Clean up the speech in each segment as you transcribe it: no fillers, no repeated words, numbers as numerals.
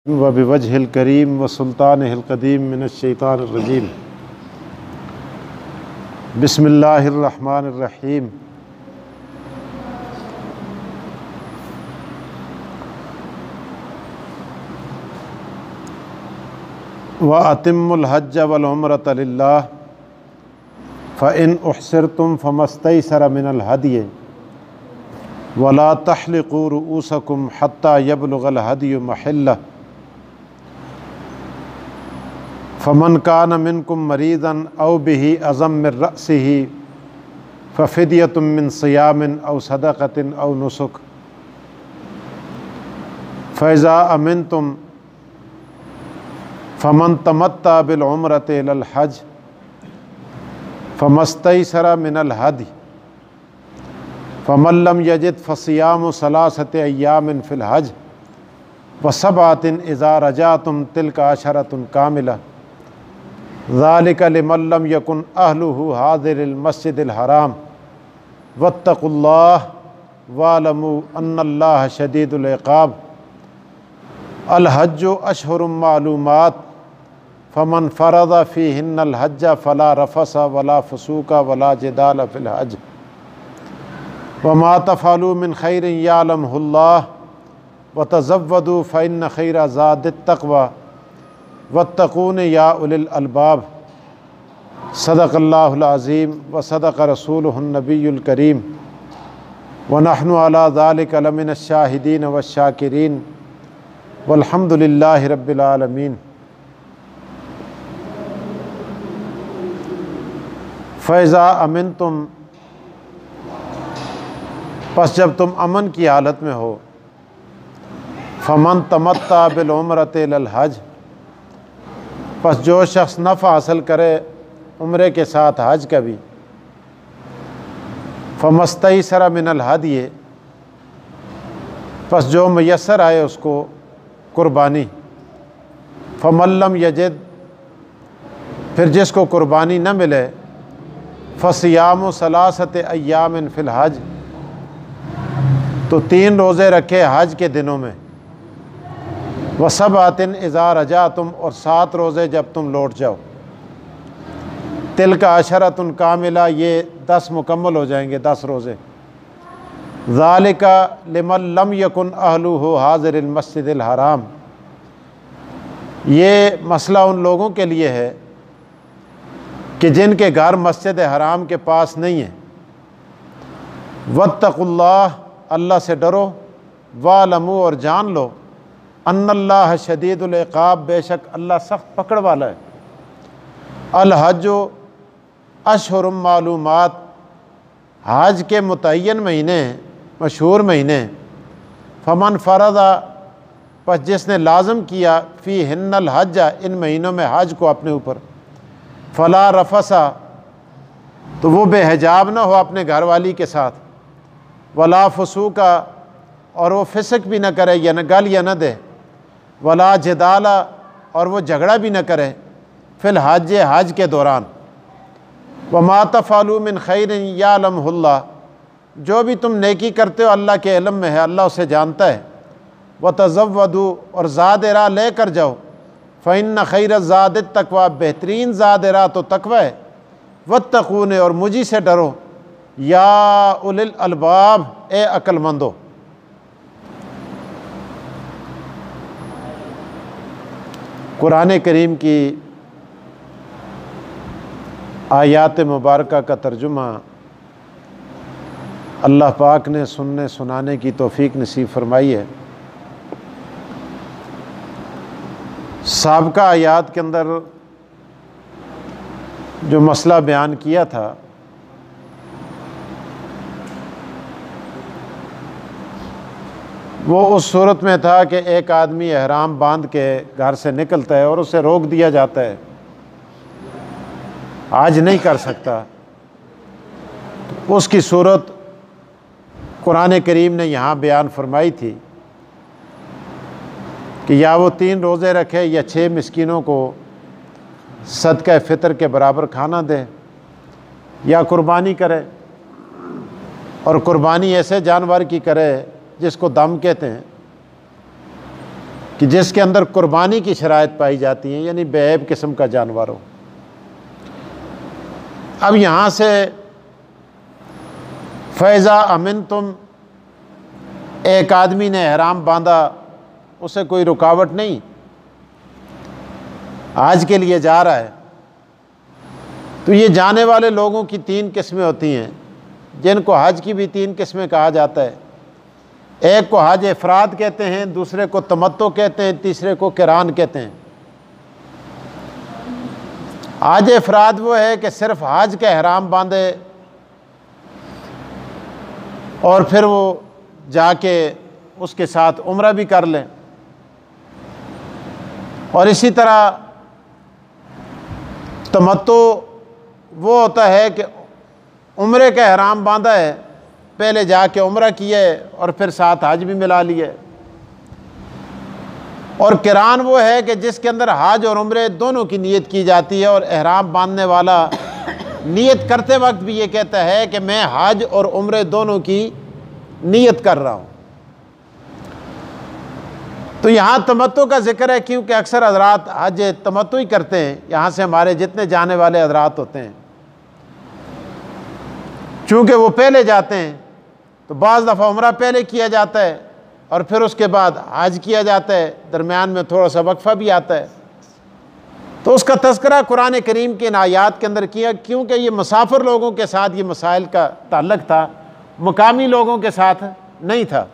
व बिवजहिल करीम व सुल्तानिहिल क़दीम मिनश्शैतानिर रजीम। बिस्मिल्लाहिर रहमानिर रहीम। व अतिम्मुल हज्ज वल उम्रत लिल्लाह फ़इन उहसिरतुम फ़मस्तैसर मिनल हदी वला तहलिक़ू रुऊसकुम हत्ता यबलुगल हदी महल्लह फ़मन कान मिनकुम मरीज़न औ बिही अज़म मिन रअसिही फ़फ़िद्यतुम मिन सियामिन औ सदक़तिन औ नुसुक फ़इज़ा अमिनतुम फ़मन तमत्ता बिल उम्रति इलल हज फ़मस्तैसर मिनल हदी फ़मन लम यजिद फ़सियामु सलासति अय्यामिन फ़िल हज व सबअतिन इज़ा रजातुम तिल्का अशरतुन कामिला ज़ालिका लिमन लम यकुन अहलुहु हाज़िरिल मस्जिदिल हराम वत्तक़ुल्लाह वअलमू अन्नल्लाह शदीदुल इक़ाब। अल हज्जु अशहुरुम मालूमात फ़मन फ़रज़ फ़ीहिन्नल हज्ज फ़ला रफ़स वला फ़ुसूक वला जिदाल फ़िल हज वमा तफ़अलू मिन खैरिन यअलमुहुल्लाह वतज़व्वदू फ़इन्न खैरा ज़ादित तक़वा वत्तक़ून या उलिल अलबाब। सदक़ल्लाहुल अज़ीम व सदक़ रसूलुहुन नबियुल करीम व नहनु अला ज़ालिका लमिनश शाहिदीन वश शाकिरीन वल्हम्दुलिल्लाहि रब्बिल आलमीन। फ़इज़ा अमिनतुम, बस जब तुम अमन की हालत में हो, फ़मन तमत्ता बिल उम्रति इलल हज, बस जो शख्स नफ़ा हासिल करे उम्रे के साथ हज का भी, फ़मस्तैसर मिनल हदी, बस जो मयसर आए उसको कुर्बानी, फ़मन लम यजिद, फिर जिसको कुर्बानी न मिले, फ़सियामु सलासति अय्यामिन फ़िल हज, तो 3 रोज़े रखे हज के दिनों में, व सबअतिन इज़ा रजातुम, और 7 रोज़े जब तुम लौट जाओ, तिल्का अशरतुन कामिला, ये 10 मुकम्मल हो जाएंगे, 10 रोज़े। ज़ालिका लिमन लम यकुन अहलुहु हाज़िरिल मस्जिदिल हराम, ये मसला उन लोगों के लिए है कि जिनके घर मस्जिद हराम के पास नहीं है। वत्तक़ुल्लाह, अल्लाह से डरो, वालमू, और जान लो, अन्नल्लाह शदीदुल इक़ाब, बेशक अल्लाह सख्त पकड़ वाला है। अल हज्जु अशहुरुम मालूमात, हज के मुतय्यन महीने, मशहूर महीने, फ़मन फ़रज़ा, बस जिसने लाज़म किया, फ़ीहिन्नल हज्ज, इन महीनों में हज को अपने ऊपर, फ़ला रफ़सा, तो वो बेहिजाब ना हो अपने घरवाली के साथ, वला फ़ुसूका, और वो फ़िस्क भी न करे, या न गाल या न दे, वला जिदाला, और वो झगड़ा भी न करे, फ़िल हज, हज के दौरान। वमा तफ़अलू मिन खैरिन यअलमुहुल्लाह, जो भी तुम नेकी करते हो अल्लाह के इल्म में है, अल्लाह उसे जानता है। वतज़व्वदू, और ज़ाद ले कर जाओ, फ़इन्न खैर ज़ादित तक़वा, बेहतरीन ज़ाद तो तक़वा है। वत्तक़ून, और मुझी से डरो, या उलिल अलबाब, ए अक्लमंदो। कुरान करीम की आयात मुबारका का तर्जुमा अल्लाह पाक ने सुनने सुनाने की तौफीक नसीब फरमाई है। साबिक़ा आयात के अंदर जो मसला बयान किया था, वो उस सूरत में था कि एक आदमी एहराम बांध के घर से निकलता है और उसे रोक दिया जाता है, आज नहीं कर सकता। उसकी सूरत कुरान करीम ने यहाँ बयान फरमाई थी कि या वो 3 रोज़े रखे, या 6 मिस्कीनों को सदका फ़ितर के बराबर खाना दे, या कुर्बानी करे, और कुर्बानी ऐसे जानवर की करे जिसको दम कहते हैं, कि जिसके अंदर कुर्बानी की शराइत पाई जाती हैं, यानी बेऐब किस्म का जानवर हो। अब यहाँ से फ़ैज़ा अमिन तुम, एक आदमी ने एहराम बांधा, उसे कोई रुकावट नहीं, आज के लिए जा रहा है। तो ये जाने वाले लोगों की 3 किस्में होती हैं, जिनको हज की भी 3 किस्में कहा जाता है। एक को हज इफ़राद कहते हैं, दूसरे को तमत्तो कहते हैं, तीसरे को किरान कहते हैं। हज इफ़राद वो है कि सिर्फ हज का एहराम बांधे और फिर वो जाके उसके साथ उम्रा भी कर लें। और इसी तरह तमत्तो वो होता है कि उम्रे का एहराम बांधा है, पहले जाके उम्रा किया है और फिर साथ हज भी मिला लिया है। और किरान वो है कि जिसके अंदर हज और उम्रे दोनों की नीयत की जाती है, और एहराम बांधने वाला नीयत करते वक्त भी ये कहता है कि मैं हज और उम्रे दोनों की नीयत कर रहा हूँ। तो यहाँ तमत्तो का जिक्र है क्योंकि अक्सर हजरात हज तमत्तो ही करते हैं। यहाँ से हमारे जितने जाने वाले हजरात होते हैं, चूँकि वो पहले जाते हैं तो बाज़ दफ़ा उम्रा पहले किया जाता है और फिर उसके बाद हज किया जाता है, दरमियान में थोड़ा सा वक्फ़ा भी आता है। तो उसका तज़किरा कुरान करीम के इन आयात के अंदर किया, क्योंकि ये मुसाफिर लोगों के साथ ये मसाइल का ताल्लुक़ था, मुकामी लोगों के साथ नहीं था।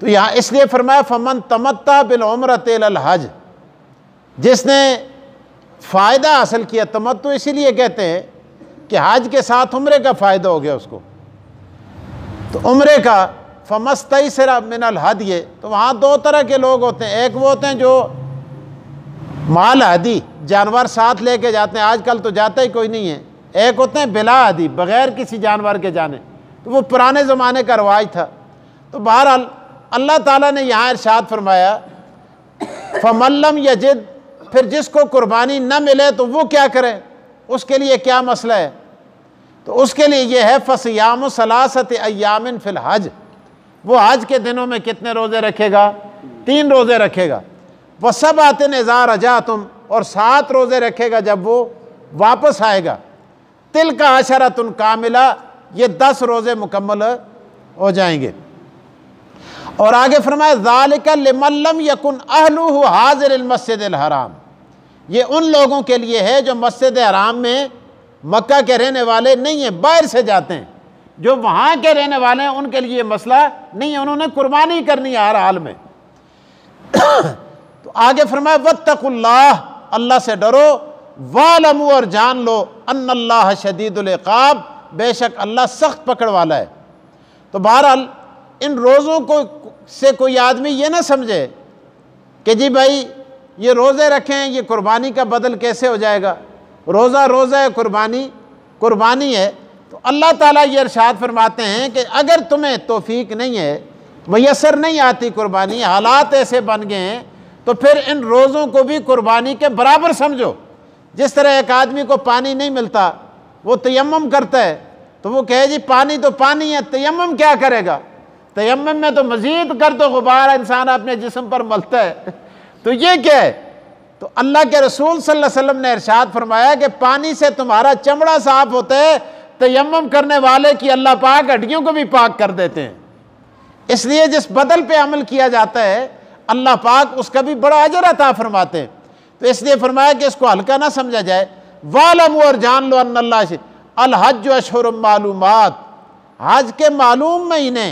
तो यहाँ इसलिए फरमाया फ़मन तमत्ता बिल उम्रत इलल हज, जिसने फ़ायदा हासिल किया। तमत्तु इसीलिए कहते हैं कि हज के साथ उम्रे का फ़ायदा हो गया उसको। तो उम्रे का फ़मस्तैसरा मिनल हदिय, तो वहाँ 2 तरह के लोग होते हैं। एक वो होते हैं जो माल हदी, जानवर साथ लेके जाते हैं, आजकल तो जाता ही कोई नहीं है। एक होते हैं बिला हदी, बग़ैर किसी जानवर के जाने, तो वो पुराने ज़माने का रवाज था। तो बहरहाल अल्लाह ताला ने यहाँ इरशाद फरमाया फ़मल्लम यजिद, फिर जिसको कुर्बानी न मिले तो वो क्या करे, उसके लिए क्या मसला है। तो उसके लिए ये है फ़सियाम सलासत अय्यामिन फ़िल हज, वो हज के दिनों में कितने रोज़े रखेगा, 3 रोज़े रखेगा। वसबातिन इज़ा रजातुम, और 7 रोज़े रखेगा जब वो वापस आएगा। तिल का अशरतुन कामिला, ये 10 रोज़े मुकम्मल हो जाएंगे। और आगे फरमाया ज़ालिका लिमन लम यकुन अहलुहु हाज़िरिल मस्जिदिल हराम, ये उन लोगों के लिए है जो मस्जिद हराम में मक्का के रहने वाले नहीं हैं, बाहर से जाते हैं। जो वहाँ के रहने वाले हैं उनके लिए मसला नहीं है, उन्होंने कुर्बानी करनी है हर हाल में। तो आगे फरमाया वत्तकुल्लाह, अल्लाह से डरो, वालमू, और जान लो, अन्नल्लाह शदीदुल इक़ाब, बेशक अल्लाह सख्त पकड़ वाला है। तो बहरहाल इन रोज़ों को से कोई आदमी ये ना समझे कि जी भाई ये रोज़े रखें, ये कुर्बानी का बदल कैसे हो जाएगा। रोज़ा रोज़ा है, कुर्बानी कुर्बानी है। तो अल्लाह ताला ये इरशाद फरमाते हैं कि अगर तुम्हें तौफीक नहीं है, मयसर नहीं आती कुर्बानी, हालात ऐसे बन गए हैं, तो फिर इन रोज़ों को भी कुर्बानी के बराबर समझो। जिस तरह एक आदमी को पानी नहीं मिलता, वो तयम्मुम करता है, तो वो कहे जी पानी तो पानी है, तयम्मुम क्या करेगा, तयम्मुम में तो मज़ीद कर दो गुबार इंसान अपने जिस्म पर मलता है। तो ये क्या है। तो अल्लाह के रसूल सल्लल्लाहु अलैहि वसल्लम ने इरशाद फरमाया कि पानी से तुम्हारा चमड़ा साफ होता है, तयम्मुम करने वाले की अल्लाह पाक हड्डियों को भी पाक कर देते हैं। इसलिए जिस बदल पे अमल किया जाता है अल्लाह पाक उसका भी बड़ा अजर अता फरमाते हैं। तो इसलिए फरमाया कि इसको हल्का ना समझा जाए। वालमू, और जान लो, अन्नल्लाह अल हज अशहुरुम मालूमात, हज के मालूम महीने।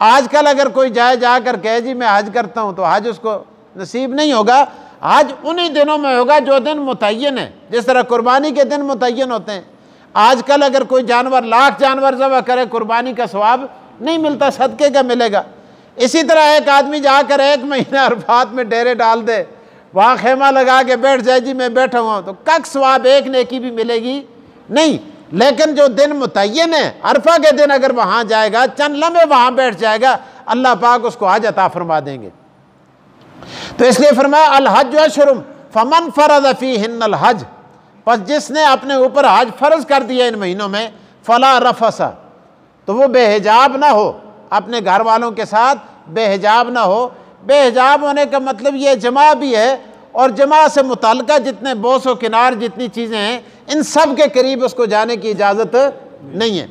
आजकल अगर कोई जाए जाकर कहे जी मैं हज करता हूँ, तो हज उसको नसीब नहीं होगा। हज उन्हीं दिनों में होगा जो दिन मुतय्यन है, जिस तरह कुर्बानी के दिन मुतय्यन होते हैं। आजकल अगर कोई जानवर, लाख जानवर ज़बह करे, कुर्बानी का सवाब नहीं मिलता, सदक़े का मिलेगा। इसी तरह एक आदमी जाकर 1 महीना अरफात में डेरे डाल दे, वहाँ खेमा लगा के बैठ जाए जी मैं बैठा हुआ, तो कक सवाब, एक नेकी भी मिलेगी नहीं। लेकिन जो दिन मुतय्यन है, अरफा के दिन अगर वहाँ जाएगा, चंद लम्हे वहाँ बैठ जाएगा, अल्लाह पाक उसको हज अता फरमा देंगे। तो इसलिए फरमाया अल हज अशहुरुम फमन फरज़ फ़ीहिन्नल हज, बस जिसने अपने ऊपर हज फ़र्ज कर दिया इन महीनों में, फ़ला रफ़सा, तो वो बेहिजाब ना हो, अपने घर वालों के साथ बेहिजाब ना हो, बेहिजाब होने का मतलब ये जमा भी है, और जमा से मुताल्लिका जितने बोस व किनार जितनी चीज़ें हैं, इन सब के करीब उसको जाने की इजाज़त नहीं है।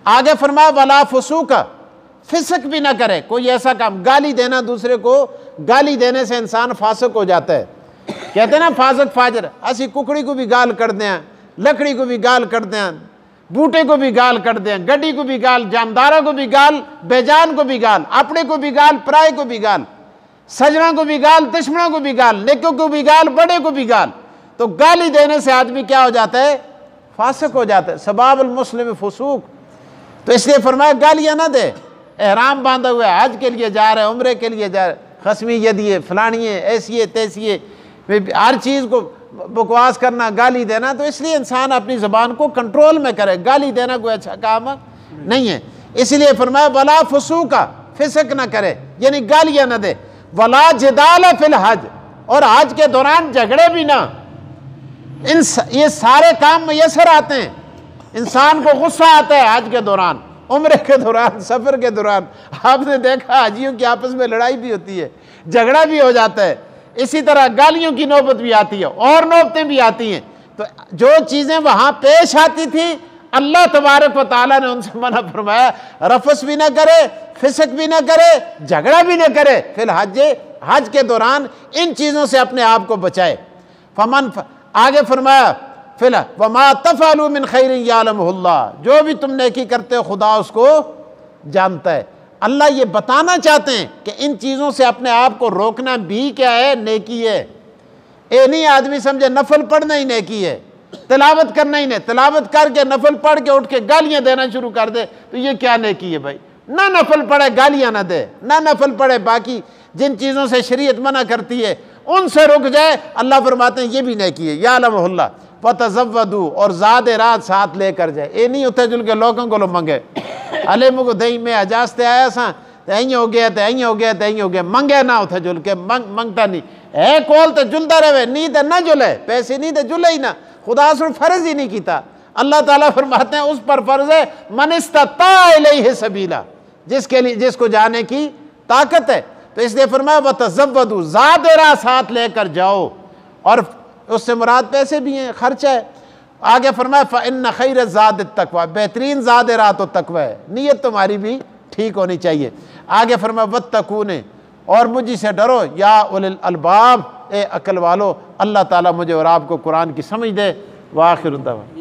आगे फरमाया वला फुसूका, फिसक भी ना करे, कोई ऐसा काम, गाली देना दूसरे को, गाली देने से इंसान फासिक हो जाता है। कहते हैं ना फासिक फाजर, असी कुकड़ी को भी गाल कर दें, लकड़ी को भी गाल कर दें, बूटे को भी गाल कर दें, गड्डी को भी गाल, जानदारा को भी गाल, बेजान को भी गाल, अपने को भी गाल, पराये को भी गाल, सजना को भी गाल, दुश्मनों को भी गाल, नेकों को भी गाल, बड़े को भी गाल। तो गाली देने से आदमी क्या हो जाता है? फासिक हो जाता है। सबाबुल मुस्लिम फुसूक। तो इसलिए फरमाया गालियां ना दे। एहराम बांधा हुआ है, हज के लिए जा रहे हैं, उम्रे के लिए जा रहे, खसमी यदी है, फलानी है, ऐसी है, तैसी है, हर चीज़ को बकवास करना, गाली देना। तो इसलिए इंसान अपनी ज़बान को कंट्रोल में करे, गाली देना कोई अच्छा काम नहीं है। इसलिए फरमाया वला फुसूका, फिसक ना करे, यानी गालियां ना दे। वला जिदाल फिल हज, और हज के दौरान झगड़े भी ना। ये सारे काम मयसर आते हैं। इंसान को गुस्सा आता है हज के दौरान, उम्रे के दौरान, सफ़र के दौरान। आपने देखा हाजियों की आपस में लड़ाई भी होती है, झगड़ा भी हो जाता है। इसी तरह गालियों की नौबत भी आती है, और नौबतें भी आती हैं। तो जो चीज़ें वहाँ पेश आती थी, अल्लाह तबारक व तआला ने उनसे मना फरमाया, रफस भी ना करे, फिसक भी ना करे, झगड़ा भी ना करे। फिर हज के दौरान इन चीज़ों से अपने आप को बचाए। फमन आगे फरमाया फिर वमा तफ़अलू मिन खैरिन यअलमुहुल्लाह, जो भी तुम नेकी करते हो खुदा उसको जानता है। अल्लाह ये बताना चाहते हैं कि इन चीज़ों से अपने आप को रोकना भी क्या है? नेकी है। ये नहीं आदमी समझे नफल पढ़ना ही नेकी है, तिलावत करना ही नहीं, तिलावत करके नफल पढ़ के उठ के गालियाँ देना शुरू कर दे, तो ये क्या नेकी है भाई? ना नफल पढ़े गालियाँ ना दे, ना नफल पढ़े, बाकी जिन चीज़ों से शरीयत मना करती है उनसे रुक जाए, अल्लाह फरमाते हैं ये भी नेकी है। यअलमुहुल्लाह फतज़व्वदू, और ज़ाद रात साथ लेकर जाए। ये नहीं उथे जुल के लोगों को मंगे, अले मुझको दही में अजाजते आया सा, तो यहीं हो गया, तो यहीं हो गया, तो यहीं हो गया, मंगे ना उथे जुल के, मंगता नहीं है। कोल तो जुलता रहे, नींद ना जुले, पैसे नहीं तो जुले ही ना, खुदा से फर्ज ही नहीं किया। अल्लाह ताला फरमाते हैं उस पर फर्ज है मन इस्तता इलैहि सबीला, जिसके लिए जिसको जाने की ताकत है। तो इसलिए फरमाया वतज़व्वदू, ज़ाद रात साथ लेकर जाओ, और उससे मुराद पैसे भी हैं, खर्चा है। आगे फरमाया फ़इन्न खैर ज़ाद तक़वा, बेहतरीन ज़ाद रात तक़वा है, नीयत तुम्हारी भी ठीक होनी चाहिए। आगे फरमाया वत्तकूने, और मुझे से डरो, या उलिल अलबाब, ए अकल वालो। अल्लाह ताला मुझे और आपको कुरान की समझ दे। वाखिर दवा।